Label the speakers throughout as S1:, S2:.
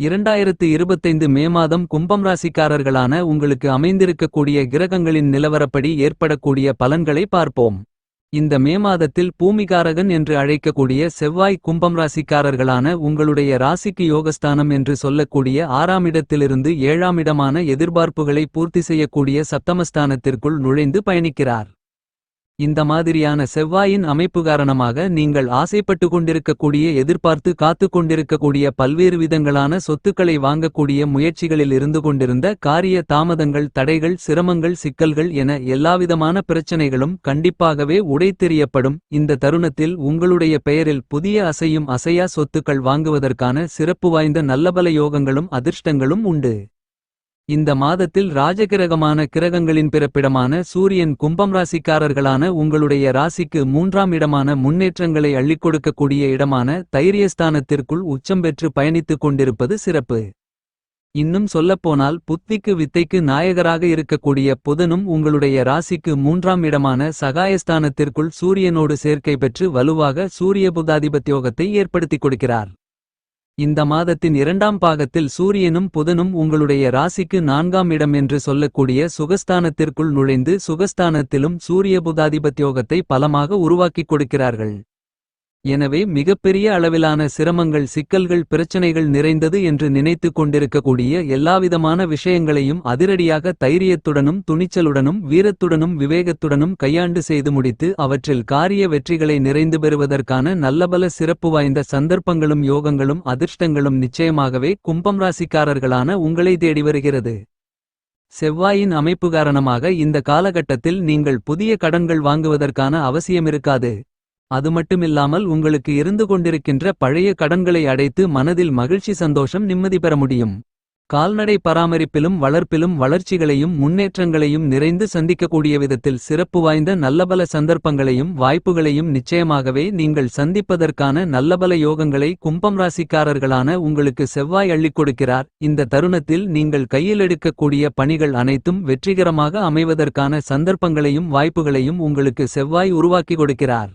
S1: 2025 மே மாதம் கும்பம் ராசிக்காரர்களான உங்களுக்கு அமைந்திருக்கக்கூடிய கிரகங்களின் நிலவரப்படி ஏற்படக்கூடிய பலன்களை பார்ப்போம். இந்த மே மாதத்தில் பூமிகாரகன் என்று அழைக்கக்கூடிய செவ்வாய் கும்பம் ராசிக்காரர்களான உங்களுடைய ராசிக்கு யோகஸ்தானம் என்று சொல்லக்கூடிய 6ஆம் இடத்திலிருந்து 7ஆம் இடமான எதிர்பார்ப்புகளை பூர்த்தி செய்யக்கூடிய சப்தமஸ்தானத்திற்குள் நுழைந்து பயணிக்கிறார். இந்த மாதிரியான செவ்வாயின் அமைப்பு காரணமாக நீங்கள் ஆசைப்பட்டு கொண்டிருக்கக்கூடிய எதிர்பார்த்து காத்து கொண்டிருக்கக்கூடிய பல்வேறு விதங்களான சொத்துக்களை வாங்கக்கூடிய முயற்சிகளில் இருந்து கொண்டிருந்த காரிய தாமதங்கள், தடைகள், சிரமங்கள், சிக்கல்கள் என எல்லாவிதமான பிரச்சனைகளும் கண்டிப்பாகவே உடைத்தெறியப்படும். இந்த தருணத்தில் உங்களுடைய பெயரில் புதிய அசையும் அசையா சொத்துக்கள் வாங்குவதற்கான சிறப்பு வாய்ந்த நல்லபல யோகங்களும் அதிர்ஷ்டங்களும் உண்டு. இந்த மாதத்தில் ராஜகிரகமான கிரகங்களின் பிறப்பிடமான சூரியன் கும்பம் ராசிக்காரர்களான உங்களுடைய ராசிக்கு 3ஆம் இடமான முன்னேற்றங்களை அள்ளிக் கொடுக்கக்கூடிய இடமான தைரியஸ்தானத்திற்குள் உச்சம் பெற்று பயணித்துக் கொண்டிருப்பது சிறப்பு. இன்னும் சொல்லப்போனால் புத்திக்கு வித்தைக்கு நாயகராக இருக்கக்கூடிய புதனும் உங்களுடைய ராசிக்கு 3ஆம் இடமான சகாயஸ்தானத்திற்குள் சூரியனோடு சேர்க்கை பெற்று வலுவாக சூரிய புதாதிபத்யோகத்தை ஏற்படுத்திக் கொடுக்கிறார். இந்த மாதத்தின் 2ஆம் பாகத்தில் சூரியனும் புதனும் உங்களுடைய ராசிக்கு 4ஆம் இடம் என்று சொல்லக்கூடிய சுகஸ்தானத்திற்குள் நுழைந்து சுகஸ்தானத்திலும் சூரிய புதாதிபத்யோகத்தை பலமாக உருவாக்கிக் கொடுக்கிறார்கள். எனவே மிகப்பெரிய அளவிலான சிரமங்கள், சிக்கல்கள், பிரச்சனைகள் நிறைந்தது என்று நினைத்து கொண்டிருக்கக்கூடிய எல்லாவிதமான விஷயங்களையும் அதிரடியாக தைரியத்துடனும் துணிச்சலுடனும் வீரத்துடனும் விவேகத்துடனும் கையாண்டு செய்து முடித்து அவற்றில் காரிய வெற்றிகளை நிறைந்து பெறுவதற்கான நல்லபல சிறப்பு வாய்ந்த சந்தர்ப்பங்களும் யோகங்களும் அதிர்ஷ்டங்களும் நிச்சயமாகவே கும்பம் ராசிக்காரர்களான உங்களை தேடி வருகிறது. செவ்வாயின் அமைப்பு காரணமாக இந்த காலகட்டத்தில் நீங்கள் புதிய கடன்கள் வாங்குவதற்கான அவசியமிருக்காது. அது மட்டுமில்லாமல் உங்களுக்கு இருந்து கொண்டிருக்கின்ற பழைய கடன்களை அடைத்து மனதில் மகிழ்ச்சி, சந்தோஷம், நிம்மதி பெற முடியும். கால்நடை பராமரிப்பிலும் வளர்ப்பிலும் வளர்ச்சிகளையும் முன்னேற்றங்களையும் நிறைந்து சந்திக்கக்கூடிய விதத்தில் சிறப்பு வாய்ந்த நல்லபல சந்தர்ப்பங்களையும் வாய்ப்புகளையும் நிச்சயமாகவே நீங்கள் சந்திப்பதற்கான நல்லபல யோகங்களை கும்பம் ராசிக்காரர்களான உங்களுக்கு செவ்வாய் அள்ளிக் கொடுக்கிறார். இந்த தருணத்தில் நீங்கள் கையில் எடுக்கக்கூடிய பணிகள் அனைத்தும் வெற்றிகரமாக அமைவதற்கான சந்தர்ப்பங்களையும் வாய்ப்புகளையும் உங்களுக்கு செவ்வாய் உருவாக்கி கொடுக்கிறார்.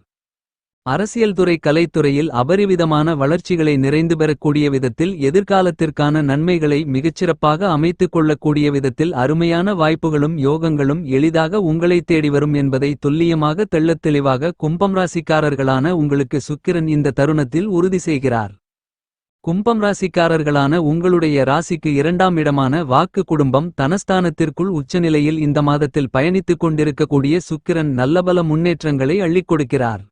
S1: அரசியல் துறை, கலைத்துறையில் அபரிவிதமான வளர்ச்சிகளை நிறைந்து பெறக்கூடிய விதத்தில் எதிர்காலத்திற்கான நன்மைகளை மிகச்சிறப்பாக அமைத்துக் கொள்ளக்கூடிய விதத்தில் அருமையான வாய்ப்புகளும் யோகங்களும் எளிதாக உங்களை தேடி வரும் என்பதை துல்லியமாக தெள்ளத் தெளிவாக கும்பம் ராசிக்காரர்களான உங்களுக்கு சுக்கிரன் இந்த தருணத்தில் உறுதி செய்கிறார். கும்பம் ராசிக்காரர்களான உங்களுடைய ராசிக்கு 2ஆம் இடமான வாக்கு, குடும்பம், தனஸ்தானத்திற்குள் உச்சநிலையில் இந்த மாதத்தில் பயணித்துக் கொண்டிருக்கக்கூடிய சுக்கிரன் நல்லபல முன்னேற்றங்களை அள்ளிக் கொடுக்கிறார்.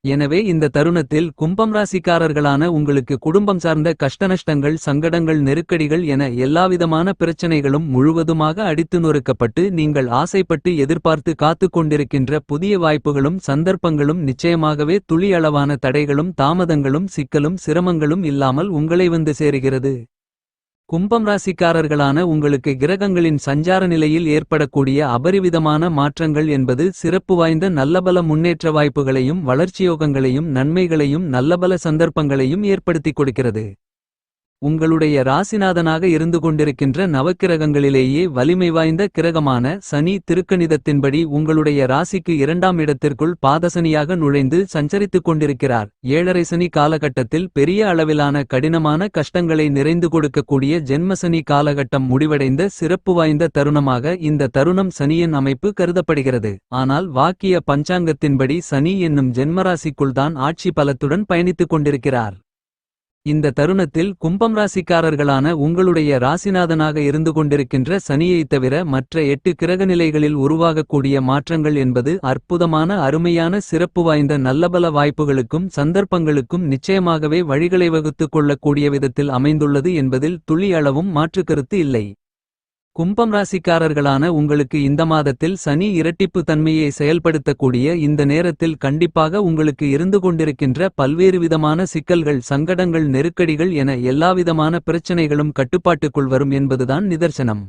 S1: எனவே இந்த தருணத்தில் கும்பம் ராசிக்காரர்களான உங்களுக்கு குடும்பம் சார்ந்த கஷ்டநஷ்டங்கள், சங்கடங்கள், நெருக்கடிகள் என எல்லாவிதமான பிரச்சனைகளும் முழுவதுமாக அடித்து நொறுக்கப்பட்டு நீங்கள் ஆசைப்பட்டு எதிர்பார்த்து காத்துக் கொண்டிருக்கின்ற புதிய வாய்ப்புகளும் சந்தர்ப்பங்களும் நிச்சயமாகவே துளி அளவான தடைகளும் தாமதங்களும் சிக்கலும் சிரமங்களும் இல்லாமல் உங்களை வந்து சேருகிறது. கும்பம் ராசிக்காரர்களான உங்களுக்கு கிரகங்களின் சஞ்சார நிலையில் ஏற்படக்கூடிய அபரிவிதமான மாற்றங்கள் என்பது சிறப்பு வாய்ந்த நல்லபல முன்னேற்ற வாய்ப்புகளையும் வளர்ச்சியோகங்களையும் நன்மைகளையும் நல்லபல சந்தர்ப்பங்களையும் ஏற்படுத்திக் கொடுக்கிறது. உங்களுடைய ராசிநாதனாக இருந்து கொண்டிருக்கின்ற நவக்கிரகங்களிலேயே வலிமை வாய்ந்த கிரகமான சனி திருக்கணிதத்தின்படி உங்களுடைய ராசிக்கு 2ஆம் இடத்திற்குள் பாதசனியாக நுழைந்து சஞ்சரித்துக் கொண்டிருக்கிறார். 7.5 சனி காலகட்டத்தில் பெரிய அளவிலான கடினமான கஷ்டங்களை நிறைந்து கொடுக்கக்கூடிய ஜென்மசனி காலகட்டம் முடிவடைந்த சிறப்பு வாய்ந்த தருணமாக இந்த தருணம் சனியின் அமைப்பு கருதப்படுகிறது. ஆனால் வாக்கிய பஞ்சாங்கத்தின்படி சனி என்னும் ஜென்மராசிக்குள் தான் ஆட்சி பலத்துடன் பயணித்துக் கொண்டிருக்கிறார். இந்த தருணத்தில் கும்பம் ராசிக்காரர்களான உங்களுடைய ராசிநாதனாக இருந்து கொண்டிருக்கின்ற சனியைத் தவிர மற்ற 8 கிரகநிலைகளில் உருவாகக்கூடிய மாற்றங்கள் என்பது அற்புதமான அருமையான சிறப்பு வாய்ந்த நல்லபல வாய்ப்புகளுக்கும் சந்தர்ப்பங்களுக்கும் நிச்சயமாகவே வழிகளை வகுத்துக் கொள்ளக்கூடிய விதத்தில் அமைந்துள்ளது என்பதில் துளி அளவும் மாற்றுக்கருத்து இல்லை. கும்பம் ராசிக்காரர்களான உங்களுக்கு இந்த மாதத்தில் சனி இரட்டிப்பு தன்மையை செயல்படுத்தக்கூடிய இந்த நேரத்தில் கண்டிப்பாக உங்களுக்கு இருந்து கொண்டிருக்கின்ற பல்வேறு விதமான சிக்கல்கள், சங்கடங்கள், நெருக்கடிகள் என எல்லாவிதமான பிரச்சனைகளும் கட்டுப்பாட்டுக்குள் வரும் என்பதுதான் நிதர்சனம்.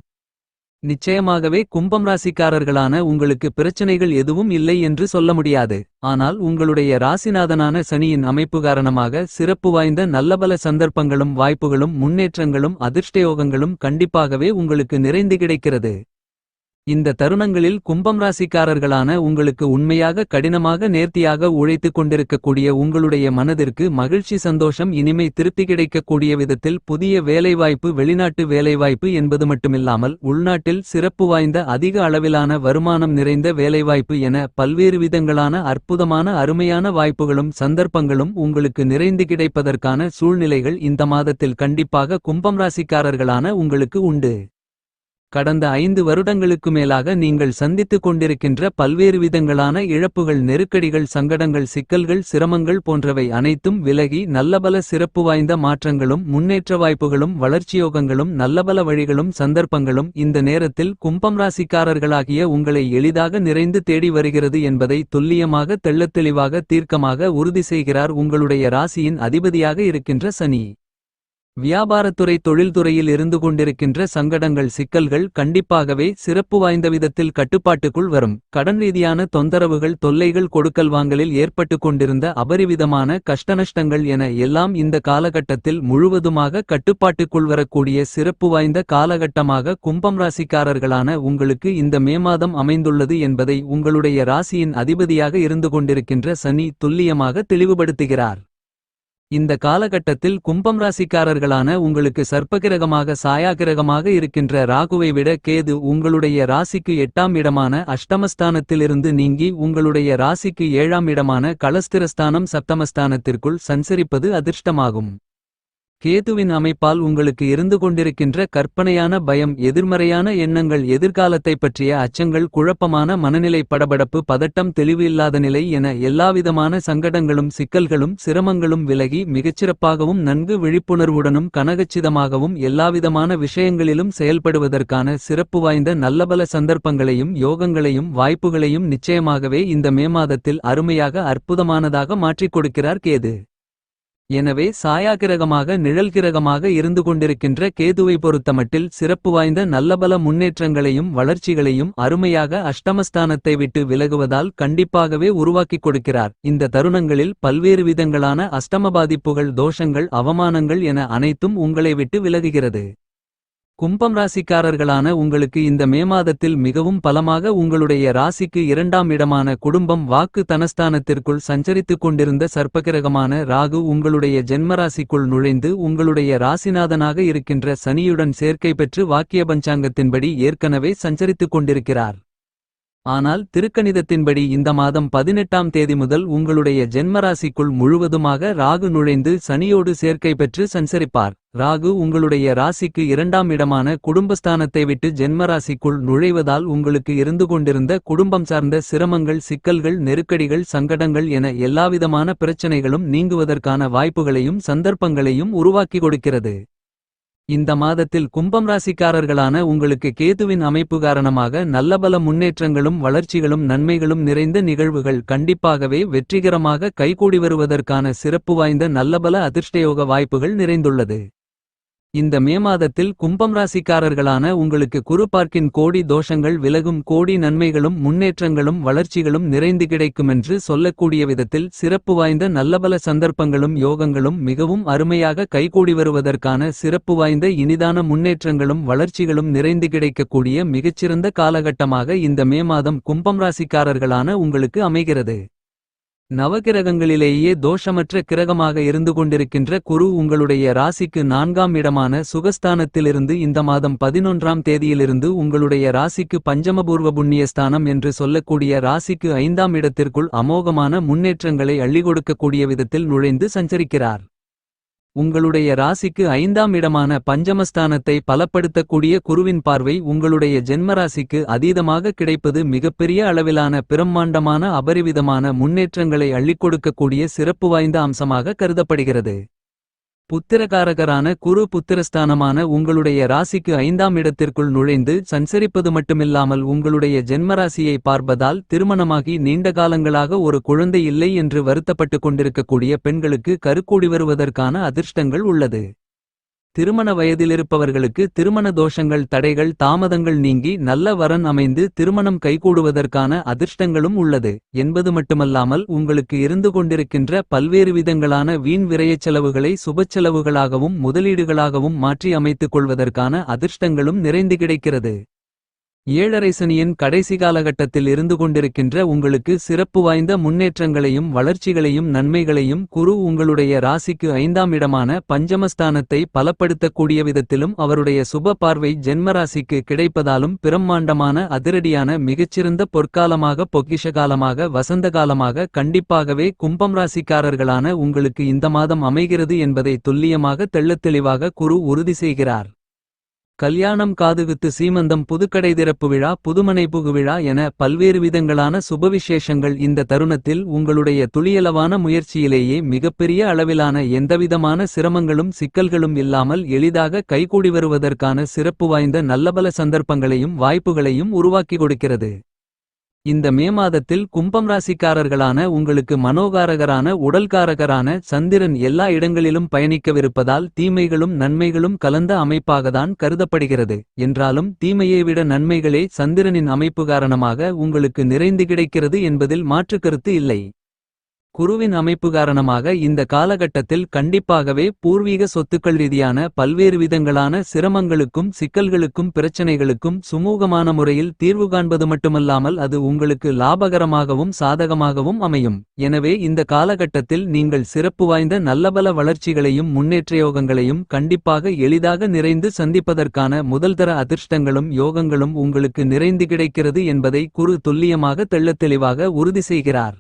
S1: நிச்சயமாகவே கும்பம் ராசிக்காரர்களான உங்களுக்கு பிரச்சனைகள் எதுவும் இல்லை என்று சொல்ல முடியாது. ஆனால் உங்களுடைய ராசிநாதனான சனியின் அமைப்பு காரணமாக சிறப்பு வாய்ந்த நல்லபல சந்தர்ப்பங்களும் வாய்ப்புகளும் முன்னேற்றங்களும் அதிர்ஷ்டயோகங்களும் கண்டிப்பாகவே உங்களுக்கு நிறைந்து கிடைக்கிறது. இந்த தருணங்களில் கும்பம் ராசிக்காரர்களான உங்களுக்கு உண்மையாக கடினமாக நேர்த்தியாக உழைத்துக் கொண்டிருக்கக்கூடிய உங்களுடைய மனதிற்கு மகிழ்ச்சி சந்தோஷம் இனிமை திருப்தி கிடைக்கக்கூடிய விதத்தில் புதிய வேலைவாய்ப்பு வெளிநாட்டு வேலைவாய்ப்பு என்பது மட்டுமில்லாமல் உள்நாட்டில் சிறப்பு வாய்ந்த அதிக அளவிலான வருமானம் நிறைந்த வேலைவாய்ப்பு என பல்வேறு விதங்களான அற்புதமான அருமையான வாய்ப்புகளும் சந்தர்ப்பங்களும் உங்களுக்கு நிறைந்து கிடைப்பதற்கான சூழ்நிலைகள் இந்த மாதத்தில் கண்டிப்பாக கும்பம் ராசிக்காரர்களான உங்களுக்கு உண்டு. கடந்த 5 வருடங்களுக்கு மேலாக நீங்கள் சந்தித்துக் கொண்டிருக்கின்ற பல்வேறு விதங்களான இழப்புகள் நெருக்கடிகள் சங்கடங்கள் சிக்கல்கள் சிரமங்கள் போன்றவை அனைத்தும் விலகி நல்லபல சிறப்பு வாய்ந்த மாற்றங்களும் முன்னேற்ற வாய்ப்புகளும் வளர்ச்சியோகங்களும் நல்லபல வழிகளும் சந்தர்ப்பங்களும் இந்த நேரத்தில் கும்பம் ராசிக்காரர்களாகிய உங்களை எளிதாக நிறைந்து தேடி வருகிறது என்பதை துல்லியமாக தெள்ளத்தெளிவாக தீர்க்கமாக உறுதி செய்கிறார் உங்களுடைய ராசியின் அதிபதியாக இருக்கின்ற சனி. வியாபாரத்துறை தொழில்துறையில் இருந்து கொண்டிருக்கின்ற சங்கடங்கள் சிக்கல்கள் கண்டிப்பாகவே சிறப்பு வாய்ந்த விதத்தில் கட்டுப்பாட்டுக்குள் வரும். கடன் ரீதியான தொந்தரவுகள் தொல்லைகள் கொடுக்கல் வாங்கலில் ஏற்பட்டு கொண்டிருந்த அபரிவிதமான கஷ்டநஷ்டங்கள் என எல்லாம் இந்த காலகட்டத்தில் முழுவதுமாக கட்டுப்பாட்டுக்குள் வரக்கூடிய சிறப்பு வாய்ந்த காலகட்டமாக கும்பம் ராசிக்காரர்களான உங்களுக்கு இந்த மே மாதம் அமைந்துள்ளது என்பதை உங்களுடைய ராசியின் அதிபதியாக இருந்து கொண்டிருக்கின்ற சனி துல்லியமாக தெளிவுபடுத்துகிறார். இந்த காலகட்டத்தில் கும்பம் ராசிக்காரர்களான உங்களுக்கு சர்ப்பகிரகமாக சாயாகிரகமாக இருக்கின்ற ராகுவை விட கேது உங்களுடைய ராசிக்கு 8ஆம் இடமான அஷ்டமஸ்தானத்திலிருந்து நீங்கி உங்களுடைய ராசிக்கு 7ஆம் இடமான களஸ்திரஸ்தானம் சப்தமஸ்தானத்திற்குள் சஞ்சரிப்பது அதிர்ஷ்டமாகும். கேதுவின் அமைப்பால் உங்களுக்கு இருந்து கொண்டிருக்கின்ற கற்பனையான பயம் எதிர்மறையான எண்ணங்கள் எதிர்காலத்தை பற்றிய அச்சங்கள் குழப்பமான மனநிலை படபடப்பு பதட்டம் தெளிவு இல்லாத நிலை என எல்லாவிதமான சங்கடங்களும் சிக்கல்களும் சிரமங்களும் விலகி மிகச்சிறப்பாகவும் நன்கு விழிப்புணர்வுடனும் கனகச்சிதமாகவும் எல்லாவிதமான விஷயங்களிலும் செயல்படுவதற்கான சிறப்பு வாய்ந்த நல்லபல சந்தர்ப்பங்களையும் யோகங்களையும் வாய்ப்புகளையும் நிச்சயமாகவே இந்த மே மாதத்தில் அருமையாக அற்புதமானதாக மாற்றிக் கொடுக்கிறார் கேது. எனவே சாயாகிரகமாக நிழல்கிரகமாக இருந்து கொண்டிருக்கின்ற கேதுவை பொறுத்தமட்டில் சிறப்பு வாய்ந்த நல்லபல முன்னேற்றங்களையும் வளர்ச்சிகளையும் அருமையாக அஷ்டமஸ்தானத்தை விட்டு விலகுவதால் கண்டிப்பாகவே உருவாக்கிக் கொடுக்கிறார். இந்த தருணங்களில் பல்வேறு விதங்களான அஷ்டம பாதிப்புகள் தோஷங்கள் அவமானங்கள் என அனைத்தும் உங்களை விட்டு விலகுகிறது. கும்பம் ராசிக்காரர்களான உங்களுக்கு இந்த மே மாதத்தில் மிகவும் பலமாக உங்களுடைய ராசிக்கு 2ஆம் இடமான குடும்பம் வாக்கு தனஸ்தானத்திற்குள் சஞ்சரித்துக் கொண்டிருந்த சர்ப்பகிரகமான ராகு உங்களுடைய ஜென்மராசிக்குள் நுழைந்து உங்களுடைய ராசிநாதனாக இருக்கின்ற சனியுடன் சேர்க்கை பெற்று வாக்கிய பஞ்சாங்கத்தின்படி ஏற்கனவே சஞ்சரித்துக் கொண்டிருக்கிறார். ஆனால் திருக்கணிதத்தின்படி இந்த மாதம் 18ஆம் தேதி முதல் உங்களுடைய ஜென்மராசிக்குள் முழுவதுமாக ராகு நுழைந்து சனியோடு சேர்க்கை பெற்று சஞ்சரிப்பார். ராகு உங்களுடைய ராசிக்கு 2ஆம் இடமான குடும்பஸ்தானத்தை விட்டு ஜென்மராசிக்குள் நுழைவதால் உங்களுக்கு இருந்து கொண்டிருந்த குடும்பம் சார்ந்த சிரமங்கள் சிக்கல்கள் நெருக்கடிகள் சங்கடங்கள் என எல்லாவிதமான பிரச்சனைகளும் நீங்குவதற்கான வாய்ப்புகளையும் சந்தர்ப்பங்களையும் உருவாக்கி கொடுக்கிறது. இந்த மாதத்தில் கும்பம் ராசிக்காரர்களான உங்களுக்கு கேதுவின் அமைப்பு காரணமாக நல்லபல முன்னேற்றங்களும் வளர்ச்சிகளும் நன்மைகளும் நிறைந்த நிகழ்வுகள் கண்டிப்பாகவே வெற்றிகரமாக கைகூடி வருவதற்கான சிறப்பு வாய்ந்த நல்லபல அதிர்ஷ்டயோக வாய்ப்புகள் நிறைந்துள்ளது. இந்த மே மாதத்தில் கும்பம் ராசிக்காரர்களான உங்களுக்கு குரு பார்க்கின் கோடி தோஷங்கள் விலகும் கோடி நன்மைகளும் முன்னேற்றங்களும் வளர்ச்சிகளும் நிறைந்து கிடைக்குமென்று சொல்லக்கூடிய விதத்தில் சிறப்பு வாய்ந்த நல்லபல சந்தர்ப்பங்களும் யோகங்களும் மிகவும் அருமையாக கைகூடி வருவதற்கான சிறப்பு வாய்ந்த இனிதான முன்னேற்றங்களும் வளர்ச்சிகளும் நிறைந்து கிடைக்கக்கூடிய மிகச்சிறந்த காலகட்டமாக இந்த மே மாதம் கும்பம் ராசிக்காரர்களான உங்களுக்கு அமைகிறது. நவகிரகங்களிலேயே தோஷமற்ற கிரகமாக இருந்து கொண்டிருக்கின்ற குரு உங்களுடைய ராசிக்கு 4ஆம் இடமான சுகஸ்தானத்திலிருந்து இந்த மாதம் 11ஆம் தேதியிலிருந்து உங்களுடைய ராசிக்கு பஞ்சமபூர்வ புண்ணியஸ்தானம் என்று சொல்லக்கூடிய ராசிக்கு 5ஆம் இடத்திற்குள் அமோகமான முன்னேற்றங்களை அள்ளி கொடுக்கக்கூடிய விதத்தில் நுழைந்து சஞ்சரிக்கிறார். உங்களுடைய ராசிக்கு 5ஆம் இடமான பஞ்சமஸ்தானத்தை பலப்படுத்தக்கூடிய குருவின் பார்வை உங்களுடைய ஜென்மராசிக்கு அதீதமாக கிடைப்பது மிகப்பெரிய அளவிலான பிரம்மாண்டமான அபரிவிதமான முன்னேற்றங்களை அள்ளிக் கொடுக்கக்கூடிய சிறப்பு வாய்ந்த அம்சமாக கருதப்படுகிறது. புத்திரகாரகரான குரு புத்திரஸ்தானமான உங்களுடைய ராசிக்கு 5ஆம் இடத்திற்குள் நுழைந்து சஞ்சரிப்பது மட்டுமில்லாமல் உங்களுடைய ஜென்மராசியை பார்ப்பதால் திருமணமாகி நீண்ட காலங்களாக ஒரு குழந்தை இல்லை என்று வருத்தப்பட்டு கொண்டிருக்கக்கூடிய பெண்களுக்கு கருக்கூடி வருவதற்கான அதிர்ஷ்டங்கள் உள்ளது. திருமண வயதிலிருப்பவர்களுக்கு திருமண தோஷங்கள் தடைகள் தாமதங்கள் நீங்கி நல்ல வரன் அமைந்து திருமணம் கைகூடுவதற்கான அதிர்ஷ்டங்களும் உள்ளது என்பது மட்டுமல்லாமல் உங்களுக்கு இருந்து கொண்டிருக்கின்ற பல்வேறு விதங்களான வீண் விரயச் செலவுகளை சுபச்செலவுகளாகவும் முதலீடுகளாகவும் மாற்றி அமைத்துக் கொள்வதற்கான அதிர்ஷ்டங்களும் நிறைந்து கிடைக்கிறது. ஏழரை சனியின் கடைசி காலகட்டத்தில் இருந்து கொண்டிருக்கின்ற உங்களுக்கு சிறப்பு வாய்ந்த முன்னேற்றங்களையும் வளர்ச்சிகளையும் நன்மைகளையும் குரு உங்களுடைய ராசிக்கு 5ஆம் இடமான பஞ்சமஸ்தானத்தை பலப்படுத்தக்கூடிய விதத்திலும் அவருடைய சுப பார்வை ஜென்மராசிக்கு கிடைப்பதாலும் பிரம்மாண்டமான அதிரடியான மிகச்சிறந்த பொற்காலமாக பொக்கிஷ காலமாக வசந்த காலமாக கண்டிப்பாகவே கும்பம் ராசிக்காரர்களான உங்களுக்கு இந்த மாதம் அமைகிறது என்பதை துல்லியமாக தெள்ளத்தெளிவாக குரு உறுதி செய்கிறார். கல்யாணம் காதுகுத்து சீமந்தம் புதுக்கடை திறப்பு விழா புதுமனை புகு விழா என பல்வேறு விதங்களான சுபவிசேஷங்கள் இந்த தருணத்தில் உங்களுடைய துளியளவான முயற்சியிலேயே மிகப்பெரிய அளவிலான எந்தவிதமான சிரமங்களும் சிக்கல்களும் இல்லாமல் எளிதாக கைகூடி வருவதற்கான சிறப்பு வாய்ந்த நல்லபல சந்தர்ப்பங்களையும் வாய்ப்புகளையும் உருவாக்கி கொடுக்கிறது. இந்த மே மாதத்தில் கும்பம் ராசிக்காரர்களான உங்களுக்கு மனோகாரகரான உடல்காரகரான சந்திரன் எல்லா இடங்களிலும் பயணிக்கவிருப்பதால் தீமைகளும் நன்மைகளும் கலந்த அமைப்பாகத்தான் கருதப்படுகிறது. என்றாலும் தீமையை விட நன்மைகளே சந்திரனின் அமைப்பு காரணமாக உங்களுக்கு நிறைந்து கிடைக்கிறது என்பதில் மாற்றுக்கருத்து இல்லை. குருவின் அமைப்பு காரணமாக இந்த காலகட்டத்தில் கண்டிப்பாகவே பூர்வீக சொத்துக்கள் ரீதியான பல்வேறு விதங்களான சிரமங்களுக்கும் சிக்கல்களுக்கும் பிரச்சனைகளுக்கும் சுமூகமான முறையில் தீர்வு காண்பது மட்டுமல்லாமல் அது உங்களுக்கு லாபகரமாகவும் சாதகமாகவும் அமையும். எனவே இந்த காலகட்டத்தில் நீங்கள் சிறப்பு வாய்ந்த நல்லபல வளர்ச்சிகளையும் முன்னேற்றயோகங்களையும் கண்டிப்பாக எளிதாக நிறைந்து சந்திப்பதற்கான முதல்தர அதிர்ஷ்டங்களும் யோகங்களும் உங்களுக்கு நிறைந்து கிடைக்கிறது என்பதை குரு துல்லியமாக தெள்ளத்தெளிவாக உறுதி செய்கிறார்.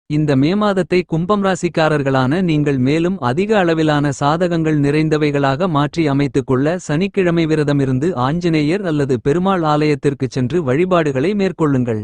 S1: இந்த மே மாதத்தை கும்பம் ராசிக்காரர்களான நீங்கள் மேலும் அதிக அளவிலான சாதகங்கள் நிறைந்தவைகளாக மாற்றி அமைத்துக் கொள்ள சனிக்கிழமை விரதமிருந்து ஆஞ்சநேயர் அல்லது பெருமாள் ஆலயத்திற்குச் சென்று வழிபாடுகளை மேற்கொள்ளுங்கள்.